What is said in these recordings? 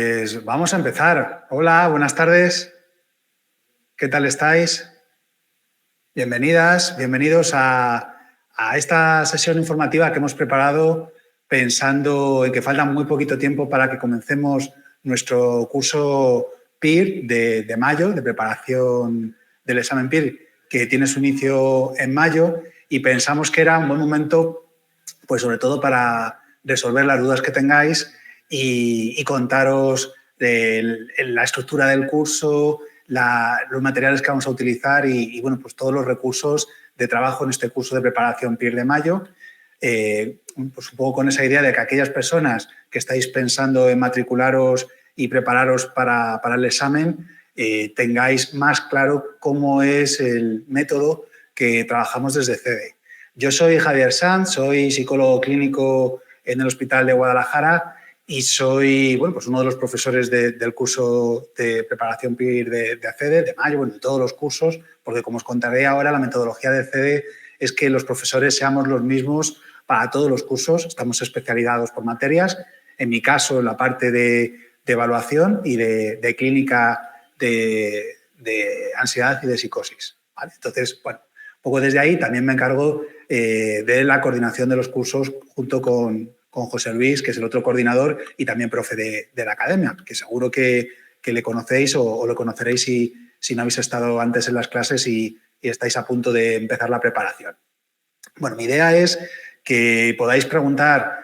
Pues vamos a empezar. Hola, buenas tardes. ¿Qué tal estáis? Bienvenidas, bienvenidos a esta sesión informativa que hemos preparado pensando en que falta muy poquito tiempo para que comencemos nuestro curso PIR de mayo, de preparación del examen PIR, que tiene su inicio en mayo, y pensamos que era un buen momento, pues sobre todo para resolver las dudas que tengáis y contaros la estructura del curso, los materiales que vamos a utilizar y bueno, pues todos los recursos de trabajo en este curso de preparación PIR de mayo. Pues un poco con esa idea de que aquellas personas que estáis pensando en matricularos y prepararos para el examen, tengáis más claro cómo es el método que trabajamos desde CEDE. Yo soy Javier Sanz, soy psicólogo clínico en el Hospital de Guadalajara y soy pues uno de los profesores del curso de preparación PIR de ACEDE, de mayo, de todos los cursos, porque como os contaré ahora, la metodología de ACEDE es que los profesores seamos los mismos para todos los cursos, estamos especializados por materias, en mi caso en la parte de evaluación y de clínica de ansiedad y de psicosis, ¿vale? Entonces, bueno, un poco desde ahí también me encargo de la coordinación de los cursos junto con José Luis, que es el otro coordinador y también profe de la academia, que seguro que le conocéis o lo conoceréis si no habéis estado antes en las clases y estáis a punto de empezar la preparación. Bueno, mi idea es que podáis preguntar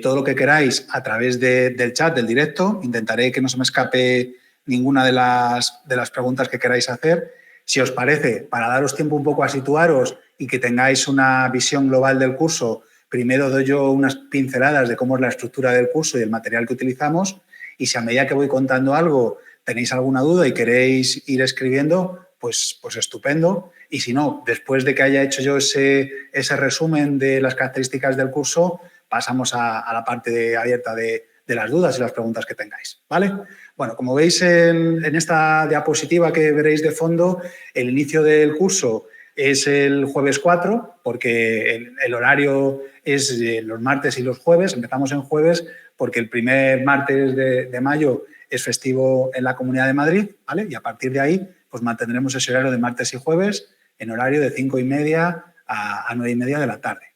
todo lo que queráis a través del chat, del directo. Intentaré que no se me escape ninguna de las preguntas que queráis hacer. Si os parece, para daros tiempo un poco a situaros y que tengáis una visión global del curso, primero doy yo unas pinceladas de cómo es la estructura del curso y el material que utilizamos, y si a medida que voy contando algo tenéis alguna duda y queréis ir escribiendo, pues estupendo. Y si no, después de que haya hecho yo ese resumen de las características del curso, pasamos a la parte abierta de las dudas y las preguntas que tengáis, ¿vale? Bueno, como veis en esta diapositiva que veréis de fondo, el inicio del curso es el jueves 4, porque el horario es los martes y los jueves. Empezamos en jueves porque el primer martes de mayo es festivo en la Comunidad de Madrid, ¿vale? Y a partir de ahí, pues mantendremos ese horario de martes y jueves en horario de 5:30 a 9:30 de la tarde.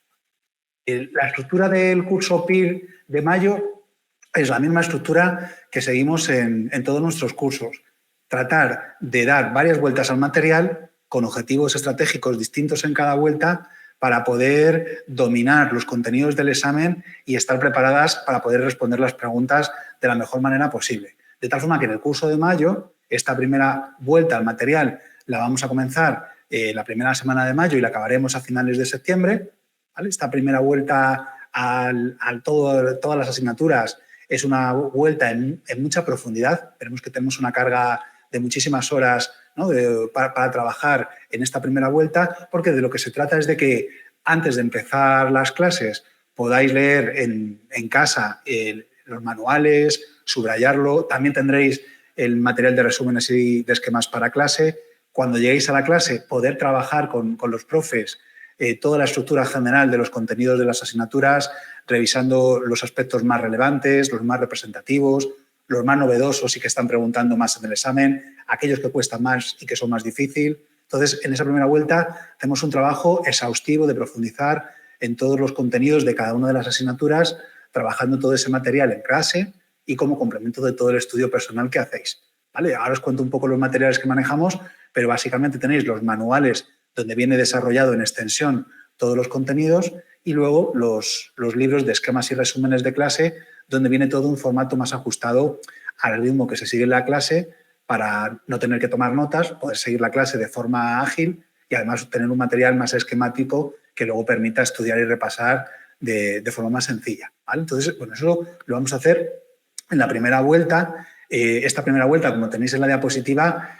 La estructura del curso PIR de mayo es la misma estructura que seguimos en todos nuestros cursos. Tratar de dar varias vueltas al material con objetivos estratégicos distintos en cada vuelta para poder dominar los contenidos del examen y estar preparadas para poder responder las preguntas de la mejor manera posible. De tal forma que en el curso de mayo, esta primera vuelta al material la vamos a comenzar la primera semana de mayo y la acabaremos a finales de septiembre, ¿vale? Esta primera vuelta a todas las asignaturas es una vuelta en mucha profundidad. Veremos que tenemos una carga de muchísimas horas, ¿no? para trabajar en esta primera vuelta, porque de lo que se trata es de que antes de empezar las clases podáis leer en casa los manuales, subrayarlo. También tendréis el material de resúmenes y de esquemas para clase. Cuando lleguéis a la clase, poder trabajar con los profes toda la estructura general de los contenidos de las asignaturas, revisando los aspectos más relevantes, los más representativos, los más novedosos y que están preguntando más en el examen, aquellos que cuestan más y que son más difíciles. Entonces, en esa primera vuelta hacemos un trabajo exhaustivo de profundizar en todos los contenidos de cada una de las asignaturas, trabajando todo ese material en clase y como complemento de todo el estudio personal que hacéis, ¿vale? Ahora os cuento un poco los materiales que manejamos, pero básicamente tenéis los manuales donde viene desarrollado en extensión todos los contenidos y luego los libros de esquemas y resúmenes de clase, donde viene todo un formato más ajustado al ritmo que se sigue en la clase para no tener que tomar notas, poder seguir la clase de forma ágil y además tener un material más esquemático que luego permita estudiar y repasar de forma más sencilla, ¿vale? Entonces, bueno, eso lo vamos a hacer en la primera vuelta. Esta primera vuelta, como tenéis en la diapositiva,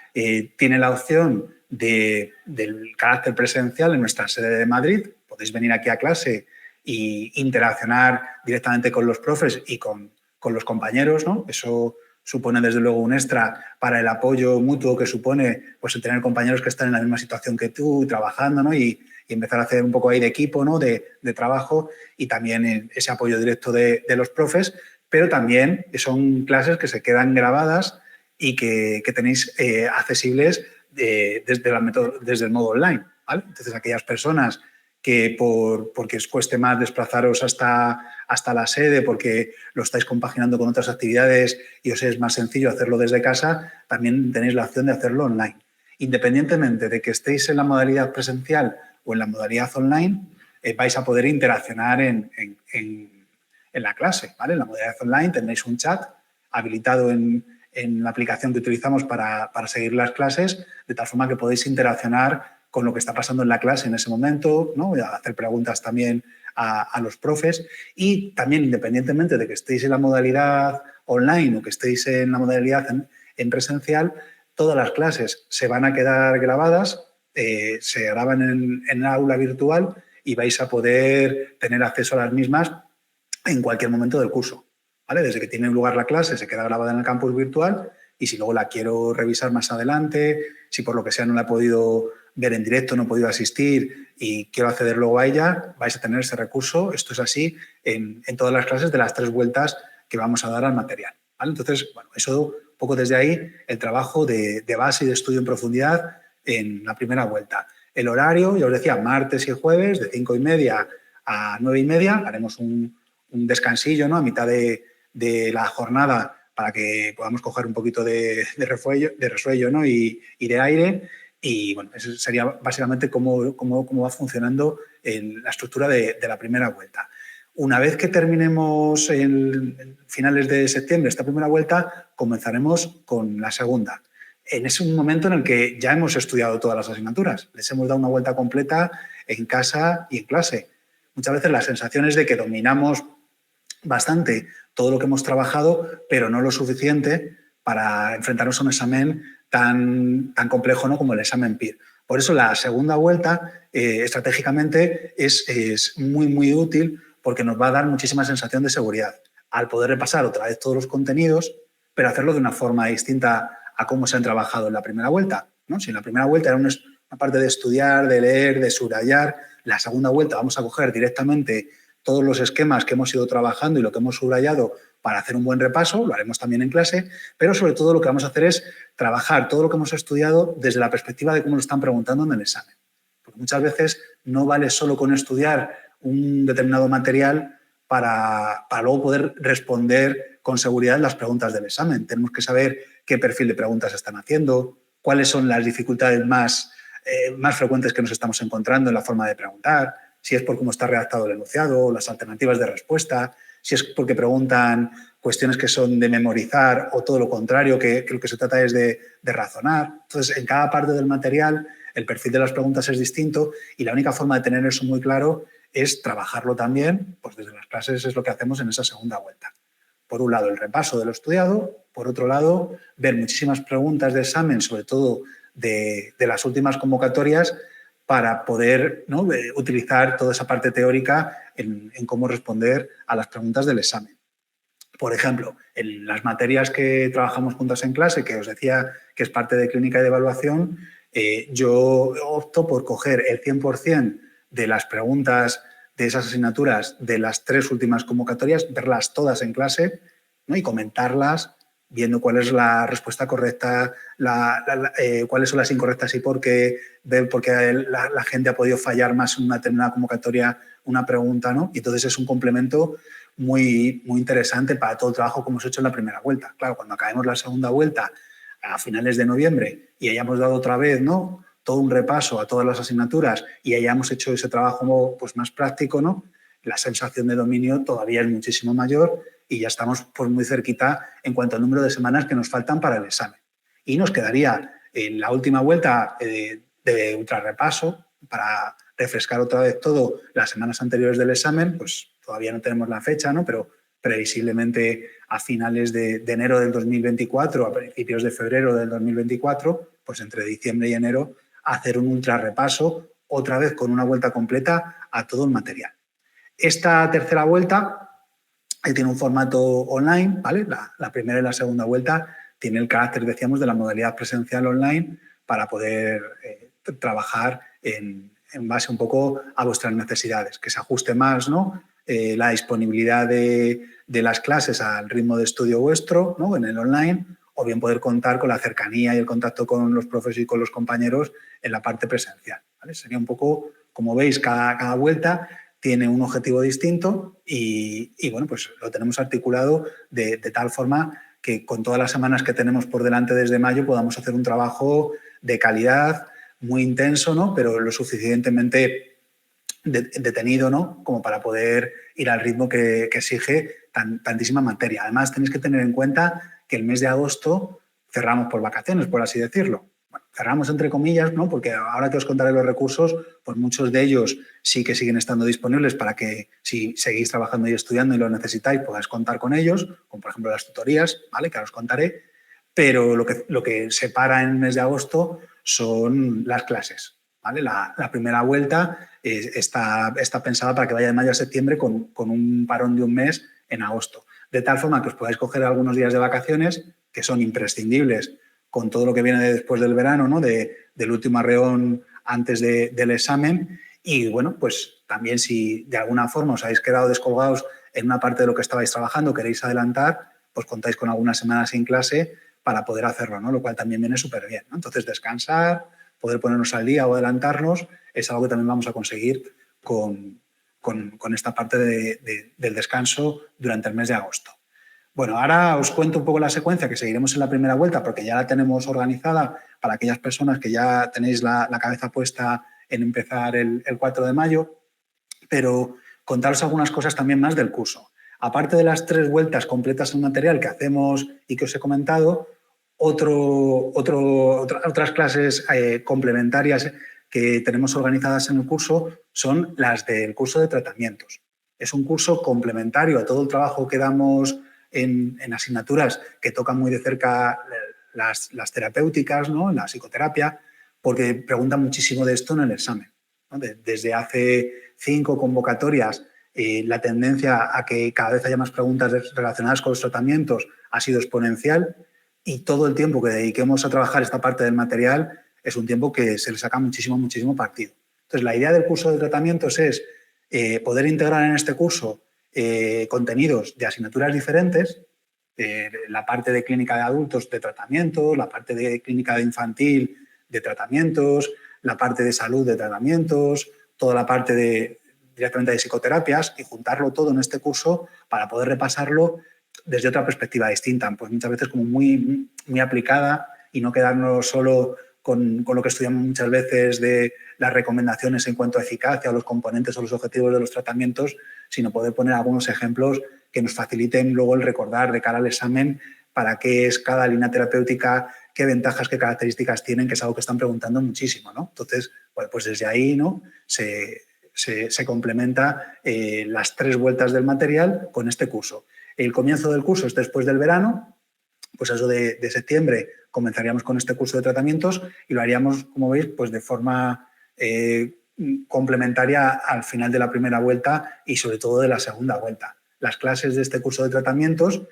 tiene la opción del carácter presencial en nuestra sede de Madrid. Podéis venir aquí a clase e interaccionar directamente con los profes y con los compañeros, ¿no? Eso supone desde luego un extra para el apoyo mutuo que supone pues, el tener compañeros que están en la misma situación que tú, trabajando, ¿no? Y empezar a hacer un poco ahí de equipo, ¿no? de trabajo, y también ese apoyo directo de los profes. pero también son clases que se quedan grabadas y que tenéis accesibles desde el modo online, ¿vale? Entonces, aquellas personas que porque os cueste más desplazaros hasta la sede, porque lo estáis compaginando con otras actividades y os es más sencillo hacerlo desde casa, también tenéis la opción de hacerlo online. Independientemente de que estéis en la modalidad presencial o en la modalidad online, vais a poder interaccionar en la clase, ¿vale? En la modalidad online tendréis un chat habilitado en la aplicación que utilizamos para seguir las clases, de tal forma que podéis interaccionar con lo que está pasando en la clase en ese momento, ¿no? Y hacer preguntas también a los profes, y también, independientemente de que estéis en la modalidad online o que estéis en la modalidad en presencial, todas las clases se van a quedar grabadas, se graban en el aula virtual y vais a poder tener acceso a las mismas en cualquier momento del curso, ¿vale? Desde que tiene lugar la clase se queda grabada en el campus virtual, y si luego la quiero revisar más adelante, si por lo que sea no la he podido ver en directo, no he podido asistir y quiero acceder luego a ella, vais a tener ese recurso. Esto es así en todas las clases de las 3 vueltas que vamos a dar al material, ¿vale? Entonces, bueno, eso un poco desde ahí el trabajo de base y de estudio en profundidad en la primera vuelta. El horario, ya os decía, martes y jueves de 5:30 a 9:30, haremos un descansillo, ¿no? A mitad de la jornada, para que podamos coger un poquito de resuello, ¿no? y de aire. Y bueno, eso sería básicamente cómo va funcionando la estructura de la primera vuelta. Una vez que terminemos en finales de septiembre esta primera vuelta, comenzaremos con la segunda. Es un momento en el que ya hemos estudiado todas las asignaturas, les hemos dado una vuelta completa en casa y en clase. Muchas veces la sensación es de que dominamos bastante todo lo que hemos trabajado, pero no lo suficiente para enfrentarnos a un examen tan complejo, ¿no?, como el examen PIR. Por eso la segunda vuelta estratégicamente es muy útil, porque nos va a dar muchísima sensación de seguridad al poder repasar otra vez todos los contenidos, pero hacerlo de una forma distinta a cómo se han trabajado en la primera vuelta, ¿no? Si en la primera vuelta era una parte de estudiar, de leer, de subrayar, la segunda vuelta vamos a coger directamente todos los esquemas que hemos ido trabajando y lo que hemos subrayado para hacer un buen repaso, lo haremos también en clase, pero sobre todo lo que vamos a hacer es trabajar todo lo que hemos estudiado desde la perspectiva de cómo lo están preguntando en el examen. Porque muchas veces no vale solo con estudiar un determinado material para luego poder responder con seguridad las preguntas del examen. Tenemos que saber qué perfil de preguntas están haciendo, cuáles son las dificultades más frecuentes que nos estamos encontrando en la forma de preguntar, si es por cómo está redactado el enunciado, las alternativas de respuesta, si es porque preguntan cuestiones que son de memorizar o todo lo contrario, que lo que se trata es de razonar. Entonces, en cada parte del material el perfil de las preguntas es distinto, y la única forma de tener eso muy claro es trabajarlo también, pues desde las clases es lo que hacemos en esa segunda vuelta. Por un lado, el repaso de lo estudiado; por otro lado, ver muchísimas preguntas de examen, sobre todo de las últimas convocatorias, para poder, ¿no?, utilizar toda esa parte teórica en cómo responder a las preguntas del examen. Por ejemplo, en las materias que trabajamos juntas en clase, que os decía que es parte de clínica y de evaluación, yo opto por coger el 100% de las preguntas de esas asignaturas de las 3 últimas convocatorias, verlas todas en clase, ¿no?, y comentarlas, viendo cuál es la respuesta correcta, cuáles son las incorrectas y por qué, ver por qué la gente ha podido fallar más en una determinada convocatoria una pregunta, ¿no? Y entonces es un complemento muy interesante para todo el trabajo que hemos hecho en la primera vuelta. Claro, cuando acabemos la segunda vuelta a finales de noviembre y hayamos dado otra vez, ¿no?, todo un repaso a todas las asignaturas y hayamos hecho ese trabajo, pues, más práctico, ¿no?, la sensación de dominio todavía es muchísimo mayor, y ya estamos, pues, muy cerquita en cuanto al número de semanas que nos faltan para el examen. Y nos quedaría en la última vuelta de ultrarrepaso para refrescar otra vez todo las semanas anteriores del examen. Pues todavía no tenemos la fecha, ¿no?, pero previsiblemente a finales de enero del 2024, a principios de febrero del 2024, pues entre diciembre y enero, hacer un ultrarrepaso otra vez con una vuelta completa a todo el material. Esta tercera vuelta tiene un formato online, ¿vale? La primera y la segunda vuelta tiene el carácter, decíamos, de la modalidad presencial online, para poder trabajar en base un poco a vuestras necesidades, que se ajuste más, ¿no?, la disponibilidad de las clases al ritmo de estudio vuestro, ¿no? En el online, o bien poder contar con la cercanía y el contacto con los profes y con los compañeros en la parte presencial, ¿vale? Sería un poco, como veis, cada vuelta tiene un objetivo distinto y bueno, pues lo tenemos articulado de tal forma que con todas las semanas que tenemos por delante desde mayo podamos hacer un trabajo de calidad muy intenso, ¿no? Pero lo suficientemente detenido, ¿no? Como para poder ir al ritmo que exige tantísima materia. Además, tenéis que tener en cuenta que el mes de agosto cerramos por vacaciones, por así decirlo. Bueno, cerramos entre comillas, ¿no? Porque ahora que os contaré los recursos, pues muchos de ellos sí que siguen estando disponibles para que si seguís trabajando y estudiando y lo necesitáis, podáis contar con ellos, como por ejemplo las tutorías, ¿vale? Que ahora os contaré. Pero lo que separa en el mes de agosto son las clases, ¿vale? La primera vuelta está pensada para que vaya de mayo a septiembre con un parón de un mes en agosto. De tal forma que os podáis coger algunos días de vacaciones que son imprescindibles con todo lo que viene después del verano, ¿no? Del último arreón antes del examen. Y bueno, pues también si de alguna forma os habéis quedado descolgados en una parte de lo que estabais trabajando, queréis adelantar, pues contáis con algunas semanas sin clase para poder hacerlo, ¿no? Lo cual también viene súper bien, ¿no? Entonces, descansar, poder ponernos al día o adelantarnos, es algo que también vamos a conseguir con esta parte del descanso durante el mes de agosto. Bueno, ahora os cuento un poco la secuencia que seguiremos en la primera vuelta porque ya la tenemos organizada para aquellas personas que ya tenéis la cabeza puesta en empezar el 4 de mayo, pero contaros algunas cosas también más del curso. Aparte de las 3 vueltas completas en material que hacemos y que os he comentado, otras clases complementarias que tenemos organizadas en el curso son las del curso de tratamientos. Es un curso complementario a todo el trabajo que damos en asignaturas que tocan muy de cerca las terapéuticas, ¿no? La psicoterapia, porque preguntan muchísimo de esto en el examen, ¿no? Desde hace 5 convocatorias, la tendencia a que cada vez haya más preguntas relacionadas con los tratamientos ha sido exponencial y todo el tiempo que dediquemos a trabajar esta parte del material es un tiempo que se le saca muchísimo, muchísimo partido. Entonces, la idea del curso de tratamientos es poder integrar en este curso contenidos de asignaturas diferentes, la parte de clínica de adultos de tratamientos, la parte de clínica de infantil de tratamientos, la parte de salud de tratamientos, toda la parte directamente de psicoterapias y juntarlo todo en este curso para poder repasarlo desde otra perspectiva distinta, pues muchas veces como muy, muy aplicada y no quedarnos solo con lo que estudiamos muchas veces de las recomendaciones en cuanto a eficacia o los componentes o los objetivos de los tratamientos, sino poder poner algunos ejemplos que nos faciliten luego el recordar de cara al examen para qué es cada línea terapéutica, qué ventajas, qué características tienen, que es algo que están preguntando muchísimo, ¿no? Entonces, bueno, pues desde ahí, ¿no? Se complementa las 3 vueltas del material con este curso. El comienzo del curso es después del verano, pues eso de septiembre comenzaríamos con este curso de tratamientos y lo haríamos, como veis, pues de forma complementaria al final de la primera vuelta y sobre todo de la segunda vuelta. Las clases de este curso de tratamientos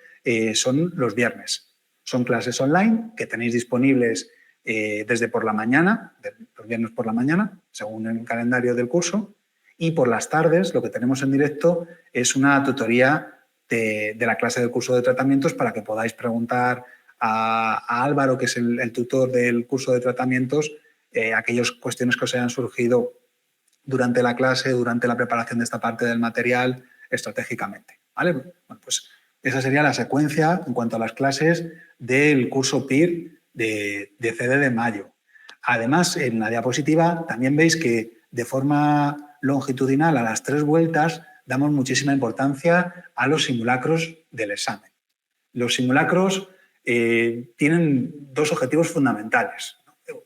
son los viernes. Son clases online que tenéis disponibles desde por la mañana, los viernes por la mañana, según el calendario del curso, y por las tardes lo que tenemos en directo es una tutoría de la clase del curso de tratamientos para que podáis preguntar a Álvaro, que es el tutor del curso de tratamientos, aquellas cuestiones que os hayan surgido durante la clase, durante la preparación de esta parte del material, estratégicamente, ¿vale? Bueno, pues esa sería la secuencia en cuanto a las clases del curso PIR de CD de mayo. Además, en la diapositiva también veis que de forma longitudinal a las 3 vueltas damos muchísima importancia a los simulacros del examen. Los simulacros tienen 2 objetivos fundamentales.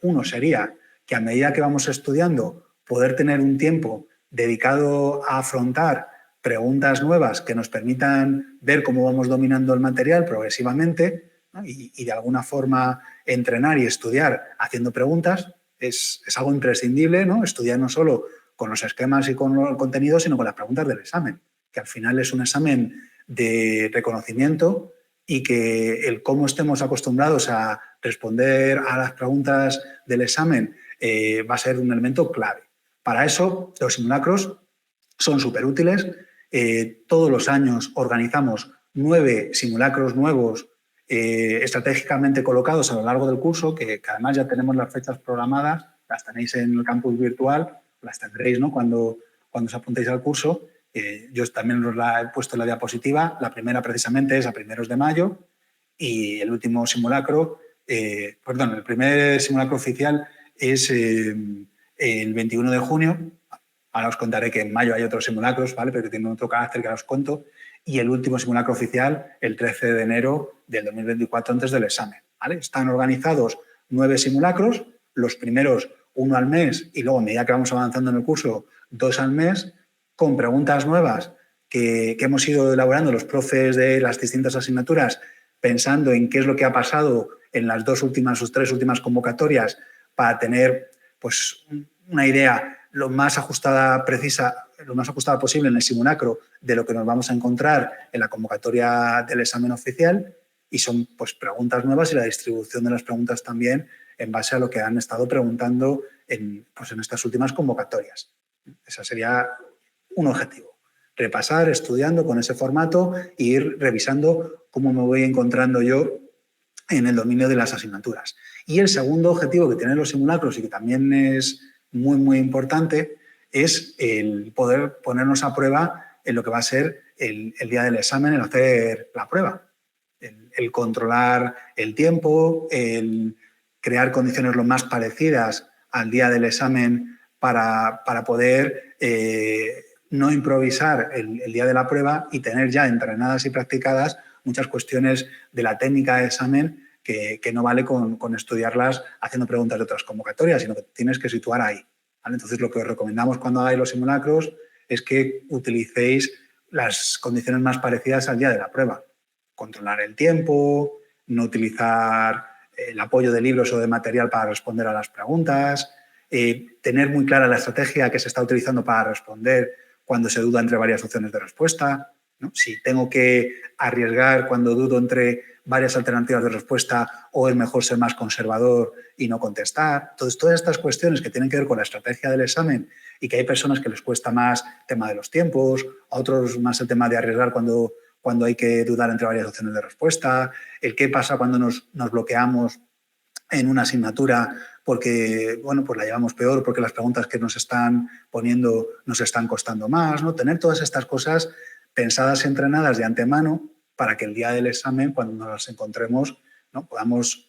Uno sería que a medida que vamos estudiando poder tener un tiempo dedicado a afrontar preguntas nuevas que nos permitan ver cómo vamos dominando el material progresivamente, ¿no? y de alguna forma entrenar y estudiar haciendo preguntas es algo imprescindible, ¿no? Estudiar no solo con los esquemas y con el contenido, sino con las preguntas del examen, que al final es un examen de reconocimiento y que el cómo estemos acostumbrados a responder a las preguntas del examen va a ser un elemento clave. Para eso, los simulacros son súper útiles todos los años organizamos 9 simulacros nuevos estratégicamente colocados a lo largo del curso, que además ya tenemos las fechas programadas, las tenéis en el campus virtual, las tendréis, ¿no?, cuando os apuntéis al curso. Yo también os la he puesto en la diapositiva. La primera precisamente es a primeros de mayo y el último simulacro, el primer simulacro oficial es el 21 de junio. Ahora os contaré que en mayo hay otros simulacros, ¿vale?, pero que tienen otro carácter que ahora os cuento. Y el último simulacro oficial el 13 de enero del 2024, antes del examen, ¿vale? Están organizados 9 simulacros, los primeros 1 al mes y luego, a medida que vamos avanzando en el curso, 2 al mes, con preguntas nuevas que hemos ido elaborando los profes de las distintas asignaturas, pensando en qué es lo que ha pasado en las 2 últimas o 3 últimas convocatorias para tener, pues, una idea lo más ajustada posible en el simulacro de lo que nos vamos a encontrar en la convocatoria del examen oficial. Y son, pues, preguntas nuevas y la distribución de las preguntas también en base a lo que han estado preguntando en estas últimas convocatorias. Ese sería un objetivo: repasar, estudiando con ese formato e ir revisando cómo me voy encontrando yo en el dominio de las asignaturas. Y el segundo objetivo que tienen los simulacros, y que también es muy, muy importante, es el poder ponernos a prueba en lo que va a ser el día del examen, el hacer la prueba. El controlar el tiempo, el crear condiciones lo más parecidas al día del examen para poder no improvisar el día de la prueba y tener ya entrenadas y practicadas muchas cuestiones de la técnica de examen que no vale con estudiarlas haciendo preguntas de otras convocatorias, sino que tienes que situar ahí, ¿vale? Entonces, lo que os recomendamos cuando hagáis los simulacros es que utilicéis las condiciones más parecidas al día de la prueba. Controlar el tiempo, no utilizar el apoyo de libros o de material para responder a las preguntas, tener muy clara la estrategia que se está utilizando para responder cuando se duda entre varias opciones de respuesta, ¿no? Si tengo que arriesgar cuando dudo entre varias alternativas de respuesta, o es mejor ser más conservador y no contestar. Entonces, todas estas cuestiones que tienen que ver con la estrategia del examen, y que hay personas que les cuesta más el tema de los tiempos, a otros más el tema de arriesgar cuando hay que dudar entre varias opciones de respuesta, el qué pasa cuando nos bloqueamos en una asignatura porque, bueno, pues la llevamos peor, porque las preguntas que nos están poniendo nos están costando más, ¿no? Tener todas estas cosas pensadas y entrenadas de antemano para que el día del examen, cuando nos las encontremos, ¿no?, podamos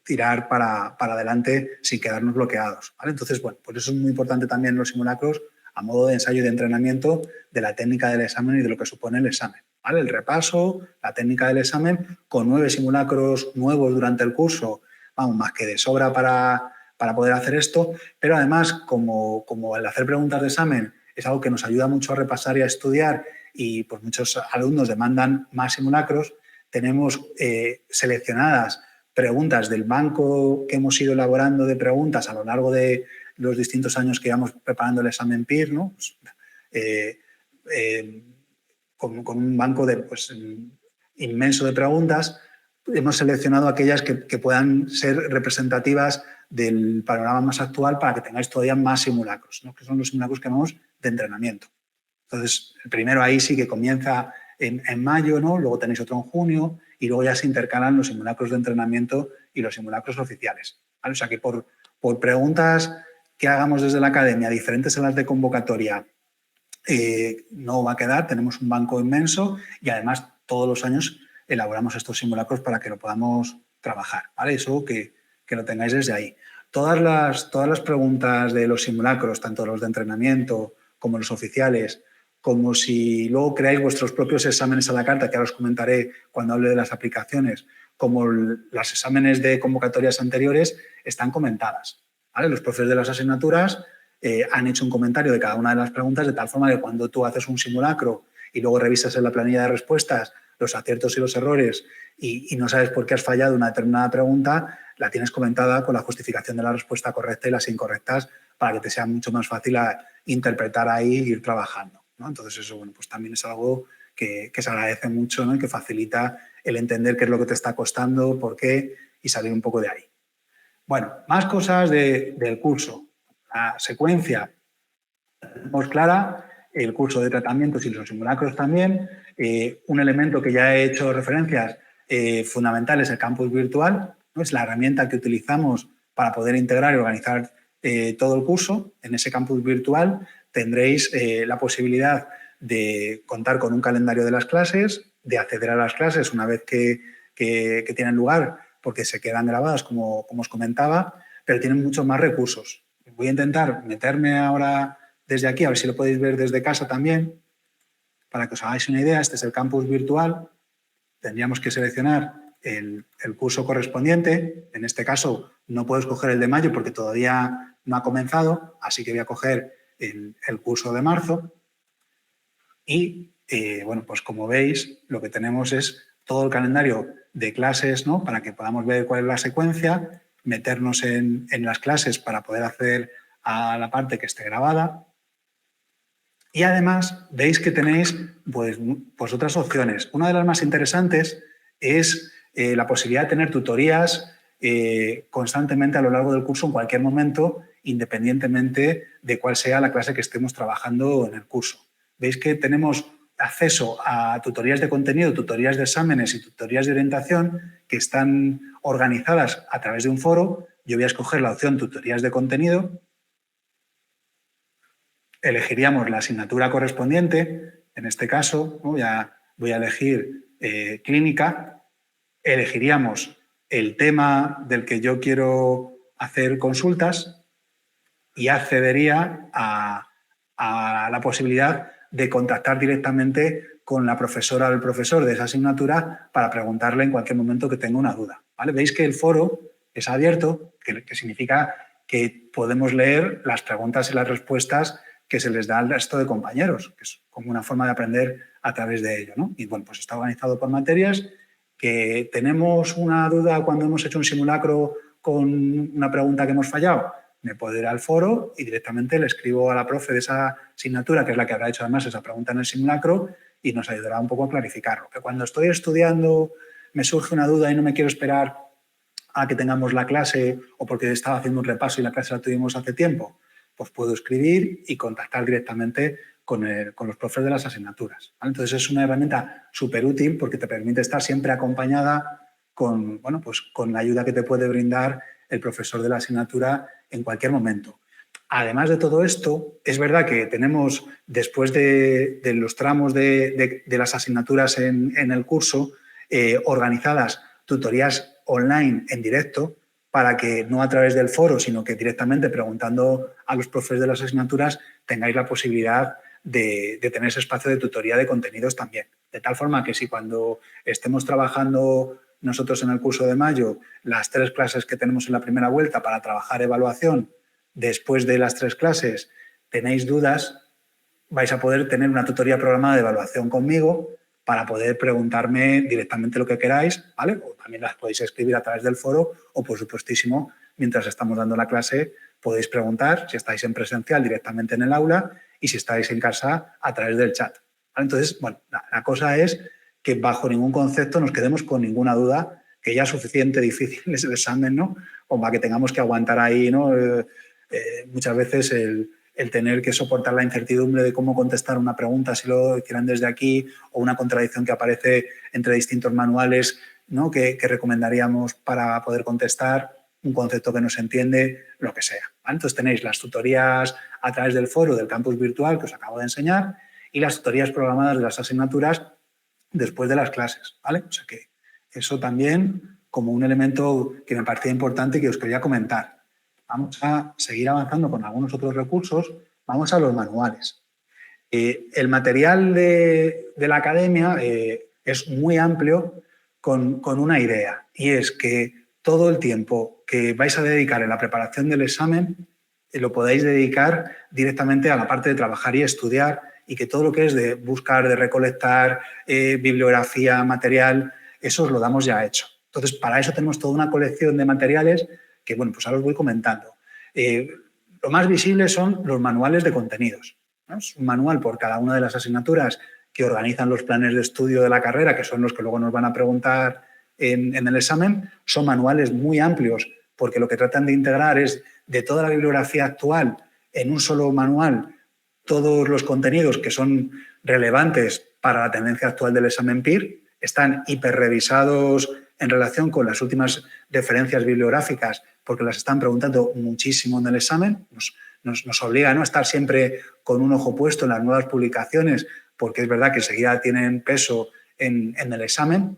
tirar para adelante sin quedarnos bloqueados, ¿vale? Entonces, bueno, pues eso es muy importante también en los simulacros, a modo de ensayo y de entrenamiento de la técnica del examen y de lo que supone el examen, ¿vale? El repaso, la técnica del examen, con 9 simulacros nuevos durante el curso, vamos, más que de sobra para poder hacer esto, pero además, como el hacer preguntas de examen es algo que nos ayuda mucho a repasar y a estudiar, y pues muchos alumnos demandan más simulacros, tenemos seleccionadas preguntas del banco que hemos ido elaborando de preguntas a lo largo de los distintos años que íbamos preparando el examen PIR, ¿no? Pues, con un banco inmenso de preguntas, hemos seleccionado aquellas que puedan ser representativas del panorama más actual para que tengáis todavía más simulacros, ¿no?, que son los simulacros que llamamos de entrenamiento. Entonces, el primero ahí sí que comienza en mayo, ¿no? Luego tenéis otro en junio, y luego ya se intercalan los simulacros de entrenamiento y los simulacros oficiales, ¿vale? O sea que por preguntas que hagamos desde la academia diferentes a las de convocatoria, no va a quedar. Tenemos un banco inmenso y además todos los años elaboramos estos simulacros para que lo podamos trabajar, ¿vale? Eso que lo tengáis desde ahí. Todas las preguntas de los simulacros, tanto los de entrenamiento como los oficiales, como si luego creáis vuestros propios exámenes a la carta, que ahora os comentaré cuando hable de las aplicaciones, como los exámenes de convocatorias anteriores, están comentadas, ¿vale? Los profes de las asignaturas han hecho un comentario de cada una de las preguntas, de tal forma que cuando tú haces un simulacro y luego revisas en la planilla de respuestas los aciertos y los errores y no sabes por qué has fallado una determinada pregunta, la tienes comentada con la justificación de la respuesta correcta y las incorrectas, para que te sea mucho más fácil interpretar ahí e ir trabajando, ¿no? Entonces, eso, bueno, pues también es algo que se agradece mucho, ¿no?, y que facilita el entender qué es lo que te está costando, por qué, y salir un poco de ahí. Bueno, más cosas del curso. La secuencia la tenemos clara. el curso de tratamientos y los simulacros también. Un elemento que ya he hecho referencias fundamental es el campus virtual, ¿no? Es la herramienta que utilizamos para poder integrar y organizar todo el curso. En ese campus virtual tendréis la posibilidad de contar con un calendario de las clases, de acceder a las clases una vez que tienen lugar, porque se quedan grabadas, como os comentaba, pero tienen muchos más recursos. Voy a intentar meterme ahora desde aquí, a ver si lo podéis ver desde casa también, para que os hagáis una idea. Este es el campus virtual. Tendríamos que seleccionar el curso correspondiente. En este caso, no puedo escoger el de mayo porque todavía no ha comenzado, así que voy a coger el curso de marzo. Y, bueno, pues como veis, lo que tenemos es todo el calendario de clases, ¿no? Para que podamos ver cuál es la secuencia, meternos en las clases para poder acceder a la parte que esté grabada. Y además veis que tenéis pues otras opciones. Una de las más interesantes es la posibilidad de tener tutorías constantemente a lo largo del curso en cualquier momento, independientemente de cuál sea la clase que estemos trabajando en el curso. Veis que tenemos acceso a tutorías de contenido, tutorías de exámenes y tutorías de orientación que están organizadas a través de un foro. Yo voy a escoger la opción tutorías de contenido. Elegiríamos la asignatura correspondiente. En este caso, ¿no? Voy a elegir clínica. Elegiríamos el tema del que yo quiero hacer consultas y accedería a la posibilidad de contactar directamente con la profesora o el profesor de esa asignatura para preguntarle en cualquier momento que tenga una duda, ¿vale? Veis que el foro es abierto, que significa que podemos leer las preguntas y las respuestas que se les da al resto de compañeros, que es como una forma de aprender a través de ello, ¿no? Y bueno, pues está organizado por materias. Que tenemos una duda cuando hemos hecho un simulacro con una pregunta que hemos fallado, me puedo ir al foro y directamente le escribo a la profe de esa asignatura, que es la que habrá hecho además esa pregunta en el simulacro, y nos ayudará un poco a clarificarlo. Que cuando estoy estudiando me surge una duda y no me quiero esperar a que tengamos la clase o porque estaba haciendo un repaso y la clase la tuvimos hace tiempo, pues puedo escribir y contactar directamente con los profes de las asignaturas, ¿vale? Entonces es una herramienta súper útil porque te permite estar siempre acompañada con, bueno, pues con la ayuda que te puede brindar el profesor de la asignatura en cualquier momento. Además de todo esto, es verdad que tenemos, después de los tramos de las asignaturas en el curso, organizadas tutorías online en directo, para que no a través del foro, sino que directamente preguntando a los profes de las asignaturas tengáis la posibilidad de tener ese espacio de tutoría de contenidos también. De tal forma que si cuando estemos trabajando nosotros en el curso de mayo las 3 clases que tenemos en la primera vuelta para trabajar evaluación, después de las 3 clases tenéis dudas, vais a poder tener una tutoría programada de evaluación conmigo para poder preguntarme directamente lo que queráis, ¿vale? O también las podéis escribir a través del foro o, por supuestísimo, mientras estamos dando la clase, podéis preguntar si estáis en presencial directamente en el aula y si estáis en casa a través del chat, ¿vale? Entonces, bueno, la cosa es que bajo ningún concepto nos quedemos con ninguna duda, que ya es suficiente difícil es el examen, ¿no? O para que tengamos que aguantar ahí, ¿no? Muchas veces el tener que soportar la incertidumbre de cómo contestar una pregunta si lo hicieran desde aquí o una contradicción que aparece entre distintos manuales, ¿no? que recomendaríamos para poder contestar, un concepto que no se entiende, lo que sea, ¿vale? Entonces tenéis las tutorías a través del foro del campus virtual que os acabo de enseñar y las tutorías programadas de las asignaturas después de las clases, ¿vale? O sea que eso también como un elemento que me parecía importante y que os quería comentar. Vamos a seguir avanzando con algunos otros recursos. Vamos a los manuales. El material de la academia es muy amplio con una idea, y es que todo el tiempo que vais a dedicar en la preparación del examen lo podáis dedicar directamente a la parte de trabajar y estudiar, y que todo lo que es de buscar, de recolectar bibliografía, material, eso os lo damos ya hecho. Entonces, para eso tenemos toda una colección de materiales que, bueno, pues ahora os voy comentando. Lo más visible son los manuales de contenidos, ¿no? Es un manual por cada una de las asignaturas que organizan los planes de estudio de la carrera, que son los que luego nos van a preguntar en el examen. Son manuales muy amplios porque lo que tratan de integrar es de toda la bibliografía actual en un solo manual, todos los contenidos que son relevantes para la tendencia actual del examen PIR, están hiperrevisados en relación con las últimas referencias bibliográficas, porque las están preguntando muchísimo en el examen. Nos obliga, ¿no?, a estar siempre con un ojo puesto en las nuevas publicaciones, porque es verdad que enseguida tienen peso en el examen.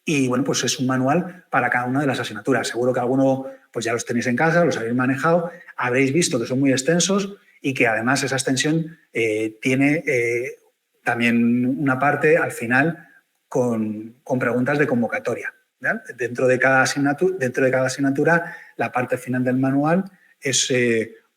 Y bueno, pues es un manual para cada una de las asignaturas. Seguro que alguno pues ya los tenéis en casa, los habéis manejado, habréis visto que son muy extensos y que además esa extensión tiene también una parte al final con preguntas de convocatoria, ¿vale? Dentro de cada asignatura, la parte final del manual es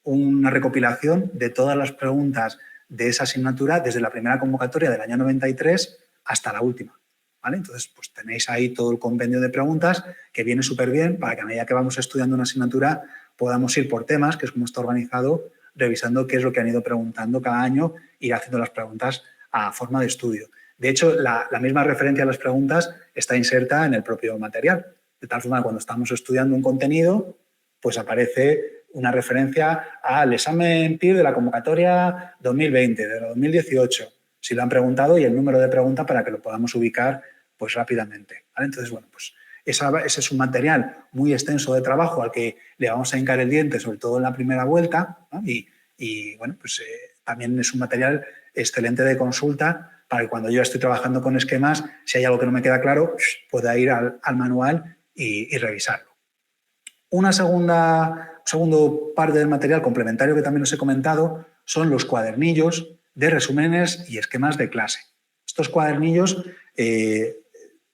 una recopilación de todas las preguntas de esa asignatura desde la primera convocatoria del año 93 hasta la última. ¿Vale? Entonces, pues tenéis ahí todo el compendio de preguntas que viene súper bien para que a medida que vamos estudiando una asignatura podamos ir por temas, que es como está organizado, revisando qué es lo que han ido preguntando cada año, ir haciendo las preguntas a forma de estudio. De hecho, la misma referencia a las preguntas está inserta en el propio material, de tal forma que cuando estamos estudiando un contenido, pues aparece una referencia al examen PIR de la convocatoria 2020, de la 2018, si lo han preguntado, y el número de pregunta para que lo podamos ubicar pues rápidamente, ¿vale? Entonces, bueno, pues ese es un material muy extenso de trabajo al que le vamos a hincar el diente, sobre todo en la primera vuelta, ¿no? Y bueno, pues también es un material excelente de consulta para que cuando yo estoy trabajando con esquemas, si hay algo que no me queda claro, pueda ir al manual y revisarlo. Segundo parte del material complementario que también os he comentado son los cuadernillos de resúmenes y esquemas de clase. Estos cuadernillos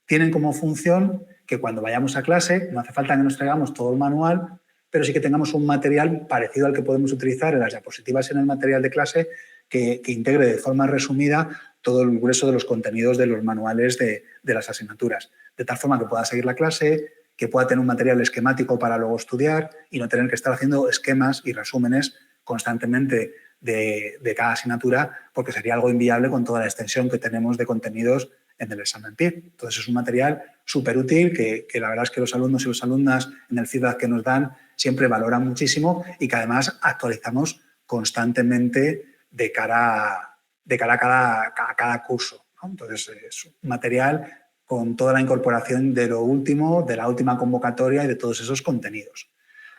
tienen como función que cuando vayamos a clase no hace falta que nos traigamos todo el manual, pero sí que tengamos un material parecido al que podemos utilizar en las diapositivas en el material de clase que integre de forma resumida todo el grueso de los contenidos de los manuales de las asignaturas, de tal forma que pueda seguir la clase, que pueda tener un material esquemático para luego estudiar y no tener que estar haciendo esquemas y resúmenes constantemente de cada asignatura, porque sería algo inviable con toda la extensión que tenemos de contenidos en el examen PIR. Entonces es un material súper útil que la verdad es que los alumnos y las alumnas en el feedback que nos dan siempre valoran muchísimo y que además actualizamos constantemente de cara a cada curso, ¿no? Entonces es un material con toda la incorporación de lo último, de la última convocatoria y de todos esos contenidos.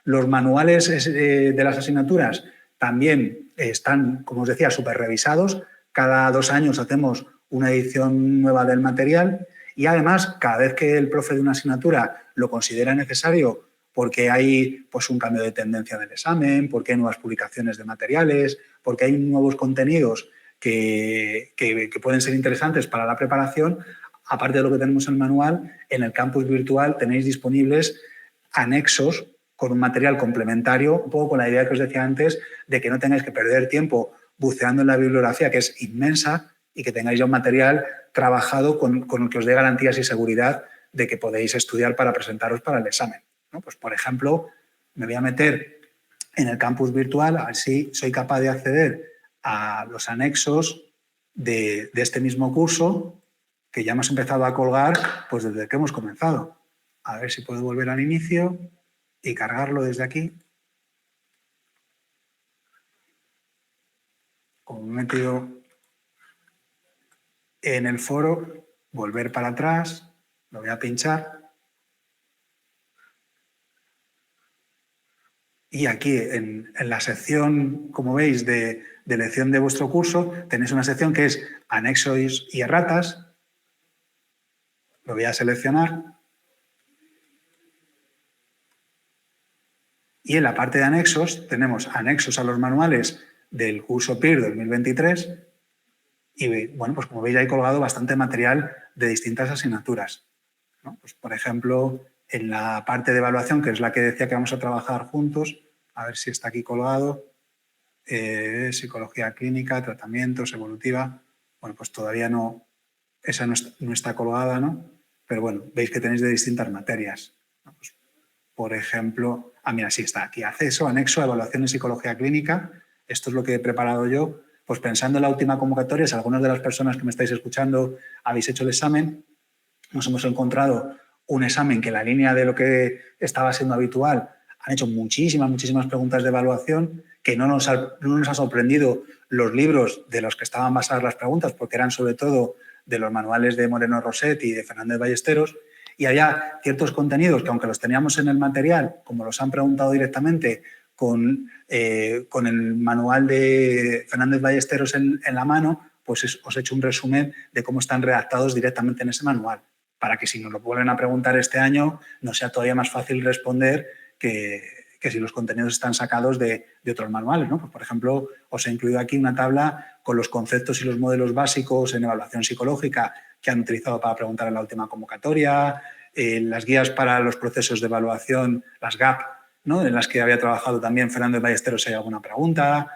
Los manuales de las asignaturas también están, como os decía, súper revisados. Cada 2 años hacemos una edición nueva del material y además, cada vez que el profe de una asignatura lo considera necesario porque hay pues, un cambio de tendencia del examen, porque hay nuevas publicaciones de materiales, porque hay nuevos contenidos que pueden ser interesantes para la preparación, aparte de lo que tenemos en el manual, en el campus virtual tenéis disponibles anexos con un material complementario, un poco con la idea que os decía antes, de que no tengáis que perder tiempo buceando en la bibliografía, que es inmensa, y que tengáis ya un material trabajado con el que os dé garantías y seguridad de que podéis estudiar para presentaros para el examen, ¿no? Pues, por ejemplo, me voy a meter en el campus virtual a ver si soy capaz de acceder a los anexos de este mismo curso que ya hemos empezado a colgar pues desde que hemos comenzado. A ver si puedo volver al inicio y cargarlo desde aquí. Como me he metido en el foro, volver para atrás, lo voy a pinchar. Y aquí en la sección, como veis, de elección de vuestro curso, tenéis una sección que es anexos y erratas. Lo voy a seleccionar. Y en la parte de anexos tenemos anexos a los manuales del curso PIR 2023 y, bueno, pues como veis hay colgado bastante material de distintas asignaturas, ¿no? Pues, por ejemplo, en la parte de evaluación, que es la que decía que vamos a trabajar juntos, a ver si está aquí colgado, psicología clínica, tratamientos, evolutiva, bueno, pues todavía no, esa no está colgada, ¿no? Pero bueno, veis que tenéis de distintas materias, ¿no? Pues, por ejemplo, mira, sí está aquí, acceso, anexo a evaluación en psicología clínica. Esto es lo que he preparado yo, pues pensando en la última convocatoria, si algunas de las personas que me estáis escuchando habéis hecho el examen, nos hemos encontrado un examen que en la línea de lo que estaba siendo habitual han hecho muchísimas preguntas de evaluación que no nos ha sorprendido los libros de los que estaban basadas las preguntas, porque eran sobre todo de los manuales de Moreno Roset y de Fernández Ballesteros, y había ciertos contenidos que, aunque los teníamos en el material, como los han preguntado directamente con el manual de Fernández Ballesteros en la mano, pues os he hecho un resumen de cómo están redactados directamente en ese manual, para que si nos lo vuelven a preguntar este año no sea todavía más fácil responder que si los contenidos están sacados de otros manuales, ¿no? Pues, por ejemplo, os he incluido aquí una tabla con los conceptos y los modelos básicos en evaluación psicológica que han utilizado para preguntar en la última convocatoria, las guías para los procesos de evaluación, las GAP, ¿no? En las que había trabajado también Fernando Ballesteros si hay alguna pregunta,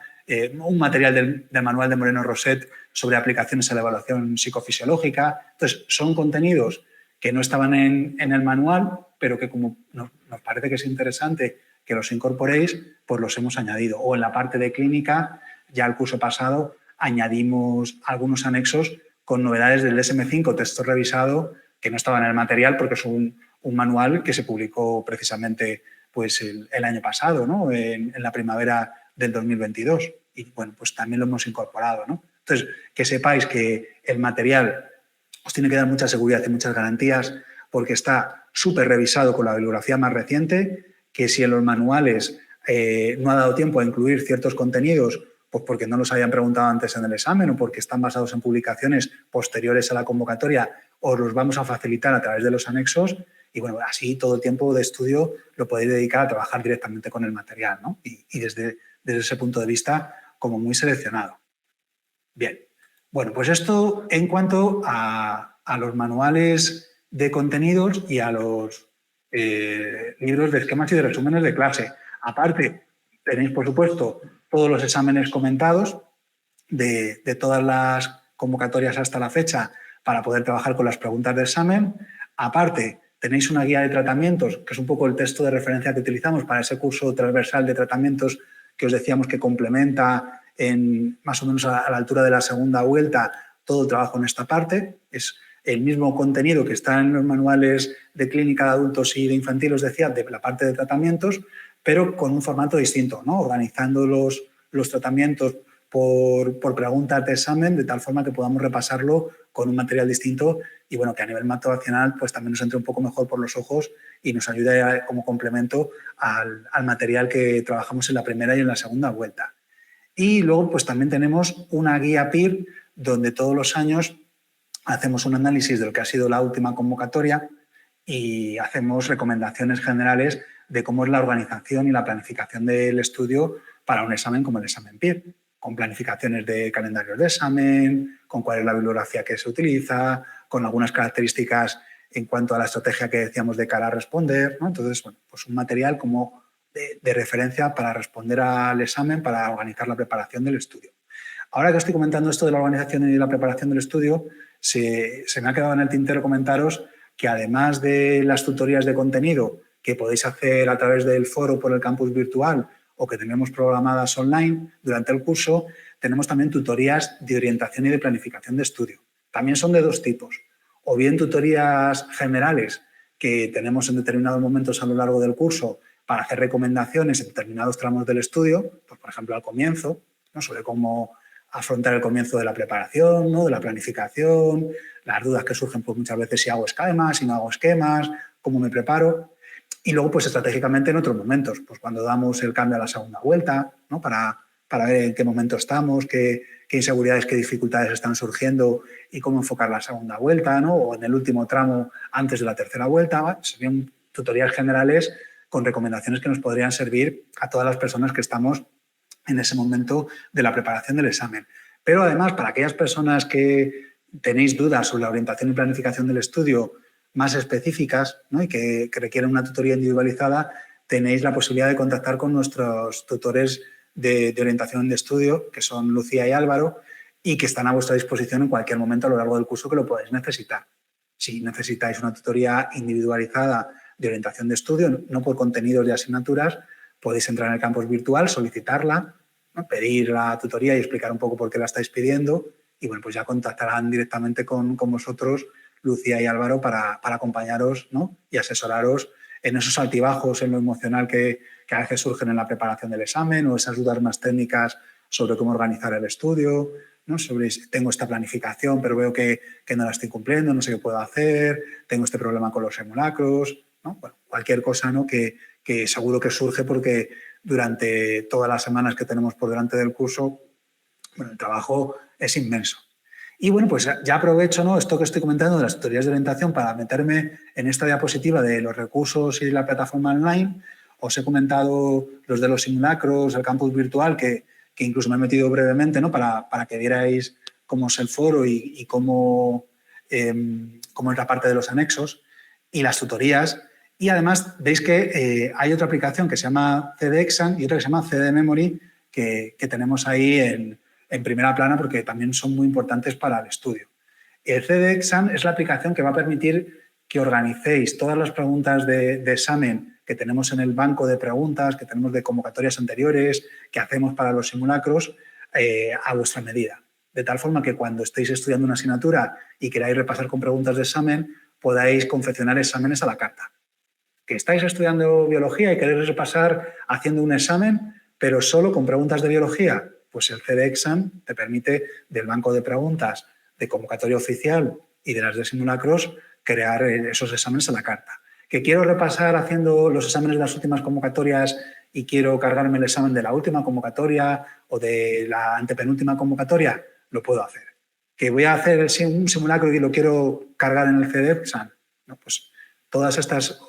un material del manual de Moreno Roset sobre aplicaciones a la evaluación psicofisiológica. Entonces, son contenidos que no estaban en el manual, pero que como nos parece que es interesante que los incorporéis, pues los hemos añadido. O en la parte de clínica, ya el curso pasado, añadimos algunos anexos con novedades del DSM-5, texto revisado, que no estaba en el material porque es un manual que se publicó precisamente pues, el año pasado, ¿no? en la primavera del 2022. Y bueno, pues también lo hemos incorporado, ¿no? Entonces, que sepáis que el material os tiene que dar mucha seguridad y muchas garantías porque está súper revisado con la bibliografía más reciente, que si en los manuales no ha dado tiempo a incluir ciertos contenidos, pues porque no los habían preguntado antes en el examen o porque están basados en publicaciones posteriores a la convocatoria, os los vamos a facilitar a través de los anexos y bueno, así todo el tiempo de estudio lo podéis dedicar a trabajar directamente con el material, ¿no? Y desde ese punto de vista como muy seleccionado. Bien, bueno, pues esto en cuanto a los manuales de contenidos y a los libros de esquemas y de resúmenes de clase. Aparte, tenéis, por supuesto, todos los exámenes comentados de todas las convocatorias hasta la fecha para poder trabajar con las preguntas de examen. Aparte, tenéis una guía de tratamientos, que es un poco el texto de referencia que utilizamos para ese curso transversal de tratamientos que os decíamos que complementa en más o menos a la altura de la segunda vuelta todo el trabajo en esta parte. Es el mismo contenido que está en los manuales de clínica de adultos y de infantil, os decía, de la parte de tratamientos, pero con un formato distinto, ¿no? Organizando los tratamientos por preguntas de examen, de tal forma que podamos repasarlo con un material distinto y bueno, que a nivel motivacional pues también nos entre un poco mejor por los ojos y nos ayude como complemento al material que trabajamos en la primera y en la segunda vuelta. Y luego pues también tenemos una guía PIR donde todos los años hacemos un análisis de lo que ha sido la última convocatoria y hacemos recomendaciones generales de cómo es la organización y la planificación del estudio para un examen como el examen PIR, con planificaciones de calendarios de examen, con cuál es la bibliografía que se utiliza, con algunas características en cuanto a la estrategia que decíamos de cara a responder, ¿no? Entonces, bueno, pues un material como de referencia para responder al examen, para organizar la preparación del estudio. Ahora que estoy comentando esto de la organización y la preparación del estudio, se me ha quedado en el tintero comentaros que además de las tutorías de contenido que podéis hacer a través del foro por el campus virtual o que tenemos programadas online durante el curso, tenemos también tutorías de orientación y de planificación de estudio. También son de dos tipos, o bien tutorías generales que tenemos en determinados momentos a lo largo del curso para hacer recomendaciones en determinados tramos del estudio, pues, por ejemplo, al comienzo, ¿no? Sobre cómo afrontar el comienzo de la preparación, ¿no? De la planificación, las dudas que surgen pues, muchas veces si hago esquemas, si no hago esquemas, cómo me preparo. Y luego, pues estratégicamente en otros momentos, pues cuando damos el cambio a la segunda vuelta, ¿no? Para ver en qué momento estamos, qué inseguridades, qué dificultades están surgiendo y cómo enfocar la segunda vuelta, ¿no? O en el último tramo antes de la tercera vuelta. ¿Va? Serían tutoriales generales con recomendaciones que nos podrían servir a todas las personas que estamos en ese momento de la preparación del examen. Pero además, para aquellas personas que tenéis dudas sobre la orientación y planificación del estudio más específicas, ¿no? Y que requieren una tutoría individualizada, tenéis la posibilidad de contactar con nuestros tutores de orientación de estudio, que son Lucía y Álvaro, y que están a vuestra disposición en cualquier momento a lo largo del curso que lo podéis necesitar. Si necesitáis una tutoría individualizada de orientación de estudio, no por contenidos de asignaturas, podéis entrar en el campus virtual, solicitarla, ¿no? Pedir la tutoría y explicar un poco por qué la estáis pidiendo y bueno, pues ya contactarán directamente con vosotros, Lucía y Álvaro, para acompañaros, ¿no? Y asesoraros en esos altibajos en lo emocional que a veces surgen en la preparación del examen, o esas dudas más técnicas sobre cómo organizar el estudio, ¿no? Sobre si tengo esta planificación, pero veo que no la estoy cumpliendo, no sé qué puedo hacer, tengo este problema con los simulacros, ¿no? Bueno, cualquier cosa, ¿no? que seguro que surge porque durante todas las semanas que tenemos por delante del curso, bueno, el trabajo es inmenso. Y bueno, pues ya aprovecho, ¿no?, esto que estoy comentando de las tutorías de orientación para meterme en esta diapositiva de los recursos y la plataforma online. Os he comentado los de los simulacros, el campus virtual, que incluso me he metido brevemente, ¿no?, para que vierais cómo es el foro y cómo es la parte de los anexos y las tutorías. Y además veis que hay otra aplicación que se llama CD-Exam y otra que se llama CD Memory que tenemos ahí en primera plana porque también son muy importantes para el estudio. El CD-Exam es la aplicación que va a permitir que organicéis todas las preguntas de examen que tenemos en el banco de preguntas, que tenemos de convocatorias anteriores, que hacemos para los simulacros, a vuestra medida. De tal forma que cuando estéis estudiando una asignatura y queráis repasar con preguntas de examen, podáis confeccionar exámenes a la carta. Que estáis estudiando biología y queréis repasar haciendo un examen, pero solo con preguntas de biología, pues el CD-Exam te permite del banco de preguntas de convocatoria oficial y de las de simulacros crear esos exámenes a la carta. Que quiero repasar haciendo los exámenes de las últimas convocatorias y quiero cargarme el examen de la última convocatoria o de la antepenúltima convocatoria, lo puedo hacer. Que voy a hacer un simulacro y lo quiero cargar en el CD-Exam, ¿no? Pues todas estas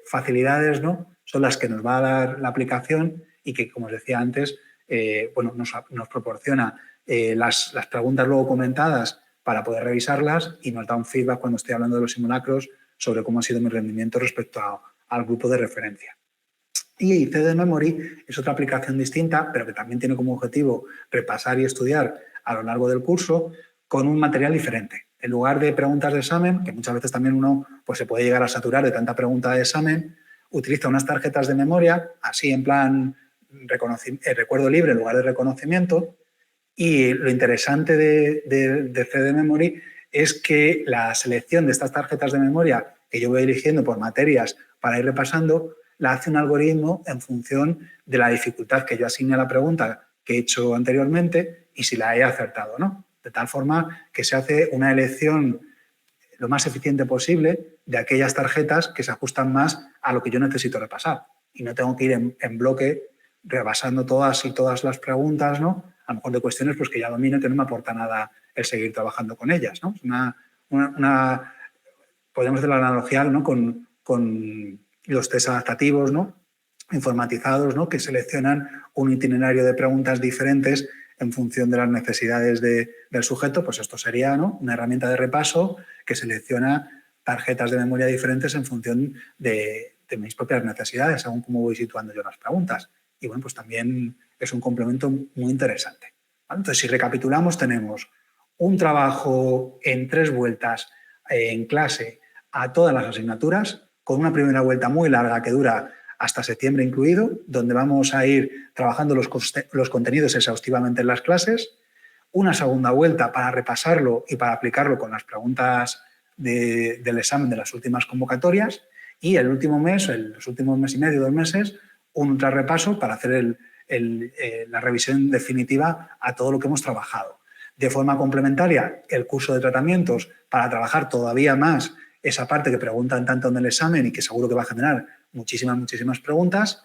facilidades, ¿no?, son las que nos va a dar la aplicación y que, como os decía antes, bueno, nos proporciona las preguntas luego comentadas para poder revisarlas y nos da un feedback cuando estoy hablando de los simulacros sobre cómo ha sido mi rendimiento respecto al grupo de referencia. Y CD Memory es otra aplicación distinta, pero que también tiene como objetivo repasar y estudiar a lo largo del curso con un material diferente. En lugar de preguntas de examen, que muchas veces también uno pues, se puede llegar a saturar de tanta pregunta de examen, utiliza unas tarjetas de memoria, así en plan recuerdo libre en lugar de reconocimiento. Y lo interesante de CD Memory es que la selección de estas tarjetas de memoria que yo voy eligiendo por materias para ir repasando, la hace un algoritmo en función de la dificultad que yo asigne a la pregunta que he hecho anteriormente y si la he acertado o no. De tal forma que se hace una elección lo más eficiente posible de aquellas tarjetas que se ajustan más a lo que yo necesito repasar. Y no tengo que ir en bloque rebasando todas las preguntas, ¿no?, a lo mejor de cuestiones pues, que ya domino y que no me aporta nada el seguir trabajando con ellas, ¿no? Es podemos hacer la analogía, ¿no?, con los test adaptativos, ¿no?, informatizados, ¿no?, que seleccionan un itinerario de preguntas diferentes en función de las necesidades del sujeto. Pues esto sería, ¿no?, una herramienta de repaso que selecciona tarjetas de memoria diferentes en función de mis propias necesidades, según cómo voy situando yo las preguntas. Y bueno, pues también es un complemento muy interesante. ¿Vale? Entonces, si recapitulamos, tenemos un trabajo en 3 vueltas en clase a todas las asignaturas, con una primera vuelta muy larga que dura hasta septiembre incluido, donde vamos a ir trabajando los contenidos exhaustivamente en las clases, una segunda vuelta para repasarlo y para aplicarlo con las preguntas del examen de las últimas convocatorias, y el último mes, los últimos mes y medio, 2 meses, un ultrarrepaso para hacer la revisión definitiva a todo lo que hemos trabajado. De forma complementaria, el curso de tratamientos para trabajar todavía más esa parte que preguntan tanto en el examen y que seguro que va a generar muchísimas preguntas.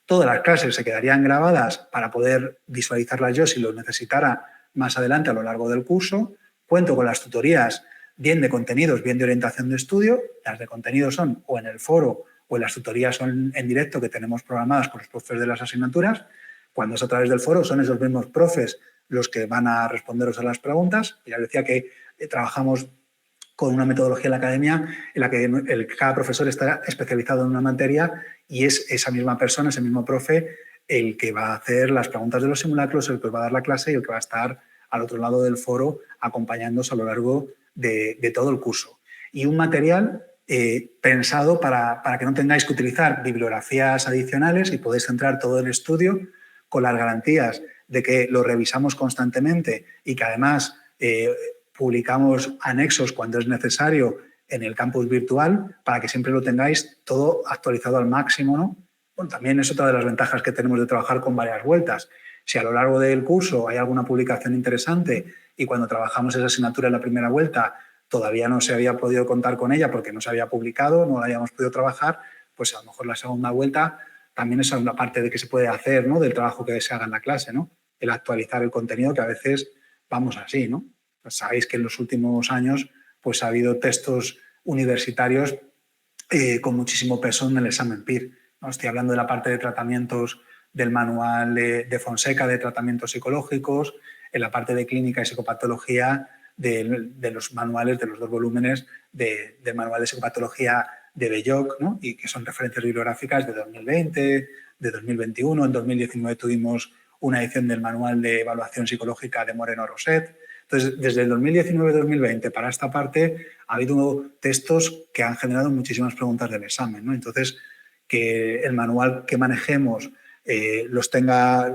Todas las clases se quedarían grabadas para poder visualizarlas yo si lo necesitara más adelante a lo largo del curso. Cuento con las tutorías bien de contenidos, bien de orientación de estudio. Las de contenidos son o en el foro o en las tutorías son en directo que tenemos programadas con los profes de las asignaturas. Cuando es a través del foro son esos mismos profes los que van a responderos a las preguntas. Ya les decía que trabajamos con una metodología en la academia en la que cada profesor está especializado en una materia y es esa misma persona, ese mismo profe, el que va a hacer las preguntas de los simulacros, el que os va a dar la clase y el que va a estar al otro lado del foro acompañándoos a lo largo de todo el curso. Y un material pensado para que no tengáis que utilizar bibliografías adicionales y podéis centrar todo el estudio con las garantías de que lo revisamos constantemente y que además publicamos anexos cuando es necesario en el campus virtual para que siempre lo tengáis todo actualizado al máximo, ¿no? Bueno, también es otra de las ventajas que tenemos de trabajar con varias vueltas. Si a lo largo del curso hay alguna publicación interesante y cuando trabajamos esa asignatura en la primera vuelta todavía no se había podido contar con ella porque no se había publicado, no la habíamos podido trabajar, pues a lo mejor la segunda vuelta también es una parte de que se puede hacer, ¿no? Del trabajo que se haga en la clase, ¿no? El actualizar el contenido, que a veces vamos así, ¿no? Pues sabéis que en los últimos años pues ha habido textos universitarios con muchísimo peso en el examen PIR, ¿no? Estoy hablando de la parte de tratamientos del manual de Fonseca de tratamientos psicológicos, en la parte de clínica y psicopatología de los manuales, de los 2 volúmenes del manual de psicopatología de Belloc, ¿no? Y que son referencias bibliográficas de 2020, de 2021. En 2019 tuvimos una edición del manual de evaluación psicológica de Moreno Roset. Entonces, desde el 2019-2020 para esta parte ha habido textos que han generado muchísimas preguntas del examen, ¿no? Entonces, que el manual que manejemos los tenga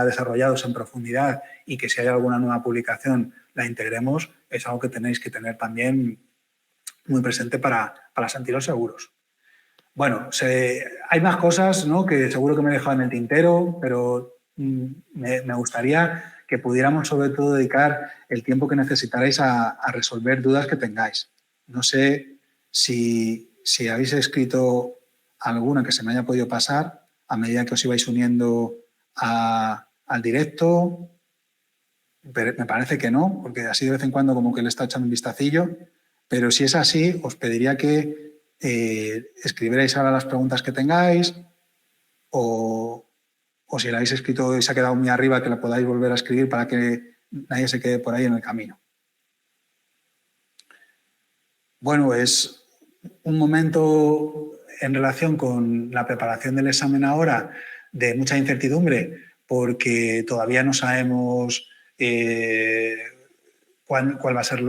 desarrollados en profundidad y que si hay alguna nueva publicación la integremos, es algo que tenéis que tener también muy presente para sentiros seguros. Bueno, hay más cosas, ¿no?, que seguro que me he dejado en el tintero, pero me gustaría que pudiéramos sobre todo dedicar el tiempo que necesitaréis a resolver dudas que tengáis. No sé si habéis escrito alguna que se me haya podido pasar a medida que os ibais uniendo al directo. Pero me parece que no, porque así de vez en cuando como que le está echando un vistacillo, pero si es así, os pediría que escribierais ahora las preguntas que tengáis o si la habéis escrito y se ha quedado muy arriba, que la podáis volver a escribir para que nadie se quede por ahí en el camino. Bueno, es un momento en relación con la preparación del examen ahora de mucha incertidumbre, porque todavía no sabemos cuál va a ser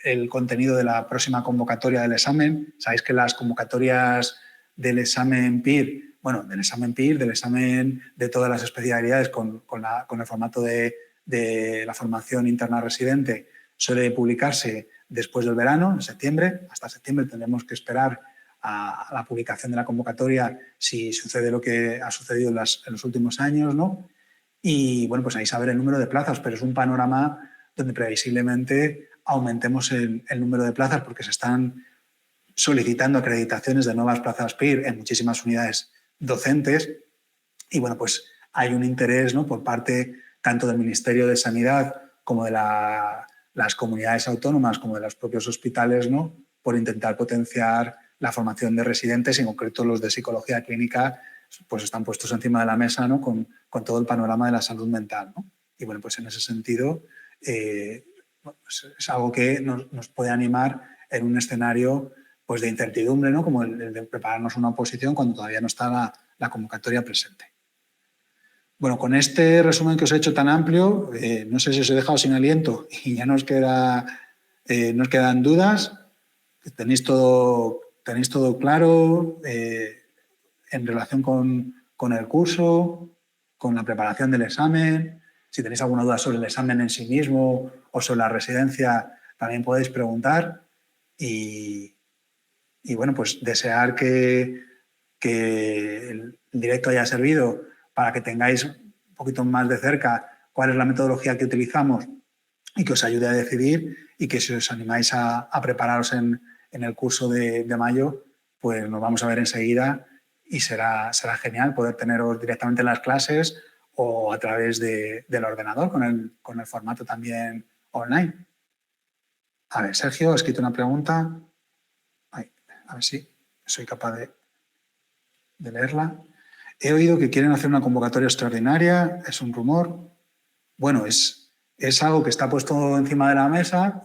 el contenido de la próxima convocatoria del examen. Sabéis que las convocatorias del examen PIR, bueno, del examen PIR, del examen de todas las especialidades con el formato de la formación interna residente, suele publicarse después del verano, en septiembre. Hasta septiembre tendremos que esperar a la publicación de la convocatoria si sucede lo que ha sucedido en los últimos años, ¿no? Y, bueno, pues ahí saber el número de plazas, pero es un panorama donde previsiblemente aumentemos el número de plazas porque se están solicitando acreditaciones de nuevas plazas PIR en muchísimas unidades docentes y, bueno, pues hay un interés, ¿no?, por parte tanto del Ministerio de Sanidad como de las comunidades autónomas, como de los propios hospitales, ¿no?, por intentar potenciar la formación de residentes, y en concreto los de psicología clínica pues están puestos encima de la mesa, ¿no?, con todo el panorama de la salud mental, ¿no? Y, bueno, pues en ese sentido pues es algo que nos puede animar en un escenario pues de incertidumbre, ¿no?, como el de prepararnos una oposición cuando todavía no está la convocatoria presente. Bueno, con este resumen que os he hecho tan amplio, no sé si os he dejado sin aliento y ya nos quedan dudas. Tenéis todo claro en relación con el curso, con la preparación del examen. Si tenéis alguna duda sobre el examen en sí mismo o sobre la residencia, también podéis preguntar. Y bueno, pues desear que el directo haya servido para que tengáis un poquito más de cerca cuál es la metodología que utilizamos y que os ayude a decidir, y que si os animáis a prepararos en el curso de mayo, pues nos vamos a ver enseguida y será genial poder teneros directamente en las clases o a través del ordenador con el formato también online. A ver, Sergio, he escrito una pregunta. A ver si soy capaz de leerla. He oído que quieren hacer una convocatoria extraordinaria. ¿Es un rumor? Bueno, es algo que está puesto encima de la mesa,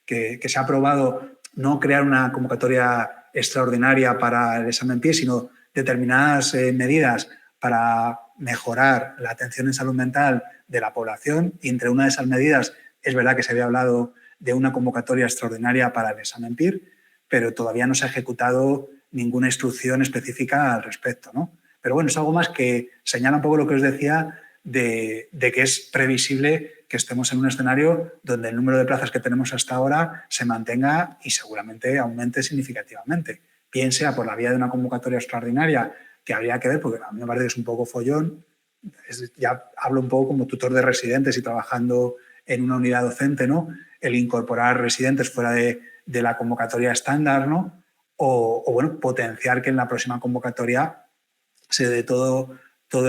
que se ha aprobado no crear una convocatoria extraordinaria para el examen PIR, sino determinadas medidas para mejorar la atención en salud mental de la población. Y entre una de esas medidas es verdad que se había hablado de una convocatoria extraordinaria para el examen PIR, pero todavía no se ha ejecutado ninguna instrucción específica al respecto, ¿no? Pero bueno, es algo más que señala un poco lo que os decía de que es previsible que estemos en un escenario donde el número de plazas que tenemos hasta ahora se mantenga y seguramente aumente significativamente. Bien sea por la vía de una convocatoria extraordinaria, que habría que ver, porque a mí me parece que es un poco follón. Ya hablo un poco como tutor de residentes y trabajando en una unidad docente, ¿no? El incorporar residentes fuera de la convocatoria estándar, ¿no? O, bueno, potenciar que en la próxima convocatoria se dé todo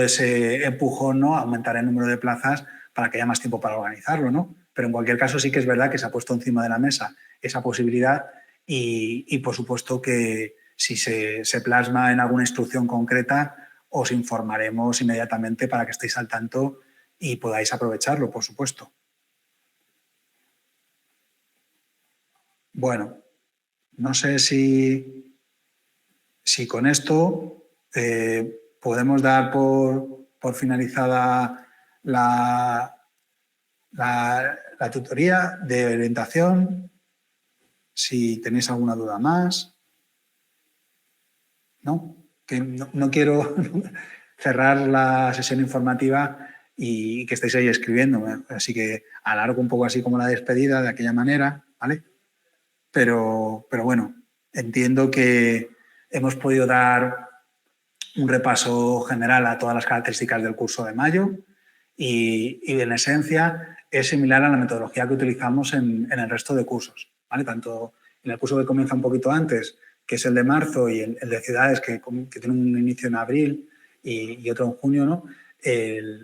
ese empujón, ¿no? Aumentar el número de plazas para que haya más tiempo para organizarlo, ¿no? Pero en cualquier caso sí que es verdad que se ha puesto encima de la mesa esa posibilidad y por supuesto que si se plasma en alguna instrucción concreta, os informaremos inmediatamente para que estéis al tanto y podáis aprovecharlo, por supuesto. Bueno, no sé si con esto podemos dar por finalizada la tutoría de orientación. Si tenéis alguna duda más. ¿No? Que no quiero cerrar la sesión informativa y que estéis ahí escribiendo. Así que alargo un poco así como la despedida de aquella manera, ¿vale? Pero bueno, entiendo que hemos podido dar un repaso general a todas las características del curso de mayo y en esencia es similar a la metodología que utilizamos en el resto de cursos, ¿vale? Tanto en el curso que comienza un poquito antes, que es el de marzo, y el de ciudades, que tiene un inicio en abril y otro en junio, ¿no?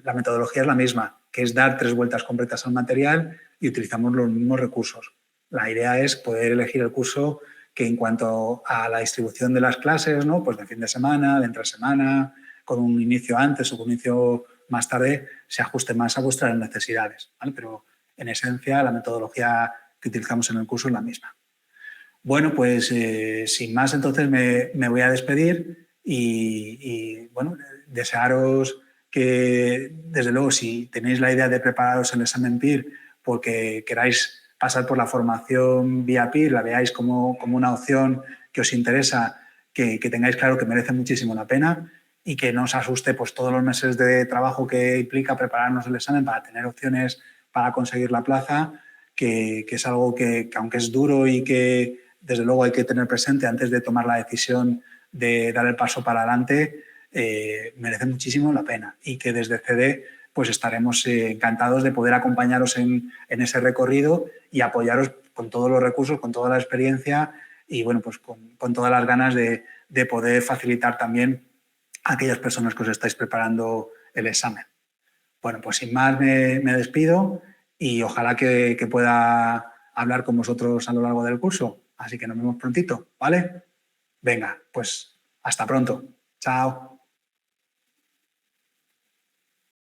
La metodología es la misma, que es dar 3 vueltas completas al material y utilizamos los mismos recursos. La idea es poder elegir el curso que en cuanto a la distribución de las clases, ¿no? Pues de fin de semana, de entre semana, con un inicio antes o con un inicio más tarde, se ajuste más a vuestras necesidades, ¿vale? Pero en esencia la metodología que utilizamos en el curso es la misma. Bueno, pues sin más, entonces me voy a despedir y bueno, desearos que, desde luego, si tenéis la idea de prepararos el examen PIR porque queráis pasar por la formación vía PIR, la veáis como una opción que os interesa, que tengáis claro que merece muchísimo la pena y que no os asuste pues, todos los meses de trabajo que implica prepararnos el examen para tener opciones para conseguir la plaza, que es algo que aunque es duro y que desde luego hay que tener presente antes de tomar la decisión de dar el paso para adelante, merece muchísimo la pena y que desde CD pues estaremos encantados de poder acompañaros en ese recorrido y apoyaros con todos los recursos, con toda la experiencia y bueno, pues con todas las ganas de poder facilitar también a aquellas personas que os estáis preparando el examen. Bueno, pues sin más me despido y ojalá que pueda hablar con vosotros a lo largo del curso. Así que nos vemos prontito, ¿vale? Venga, pues hasta pronto. Chao.